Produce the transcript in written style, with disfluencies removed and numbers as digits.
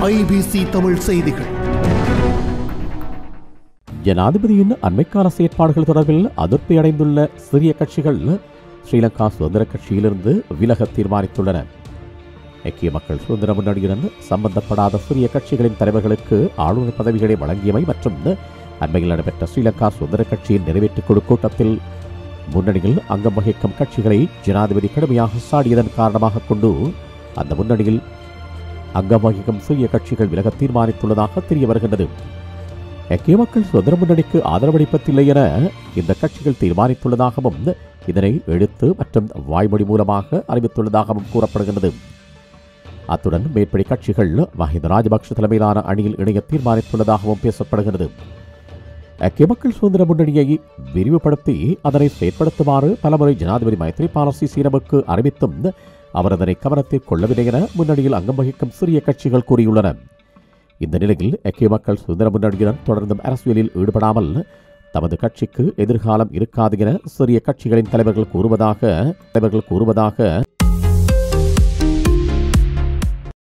IBC Tamil செய்திகள். ஜனாதிபதியின் அண்மைக்கால செயற்பாடுகள் தொடர்பில் அதிருப்தி அடைந்துள்ள சிறிய கட்சிகள் ஸ்ரீலங்கா சுதந்திர கட்சியிலிருந்து விலக தீர்மானித்துள்ளன. ஐக்கிய மக்கள் சுதந்திர முன்னணியுடன் சம்பந்தப்படாத சிறிய கட்சிகளின் தலைவர்களுக்கு ஆளுநர் பதவிகளை வழங்கியமை மற்றும் அண்மையில் நடைபெற்ற ஸ்ரீலங்கா சுதந்திர கட்சியின் நிறைவேற்றுக் குழு கூட்டத்தில் முன்னணியில் அங்கம் வகிக்கும் கட்சிகளை ஜனாதிபதி கடுமையாக சாடியதன் காரணமாக கொண்டு அந்த முன்னணியில் அங்கம் வகிக்கும் சிறிய கட்சிகள் விலக தீர்மானித்துள்ளதாக தெரிய வருகின்றது. ஐக்கிய மக்கள் சுதந்திர முன்னணிக்கு ஆதரவளிப்பதில்லை என இந்த கட்சிகள் தீர்மானித்துள்ளதாகவும் இதனை எழுத்து மற்றும் வாய்மொழி மூலமாக அறிவித்துள்ளதாகவும் கூறப்படுகின்றது. அத்துடன் மேற்படி கட்சிகள் மஹிந்த ராஜபக்ஷ தலைமையிலான அணியில் இணைய தீர்மானித்துள்ளதாகவும் பேசப்படுகிறது. ஐக்கிய மக்கள் சுதந்திர முன்னணியை விரிவுபடுத்தி அதனை செயற்படுத்துமாறு பலமுறை ஜனாதிபதி மைத்ரிபால சிறிசேனவுக்கு அறிவித்தும் அவர் அதனை கவனத்தில் கொள்ளவில்லை என முன்னணியில் அங்கம் வகிக்கும் சிறிய கட்சிகள் கூறியுள்ளன. இந்த நிலையில் ஐக்கிய மக்கள் சுதந்திர முன்னணியுடன் தொடர்ந்தும் அரசியலில் ஈடுபடாமல் தமது கட்சிக்கு எதிர்காலம் இருக்காது என சிறிய கட்சிகளின் தலைவர்கள் கூறுவதாக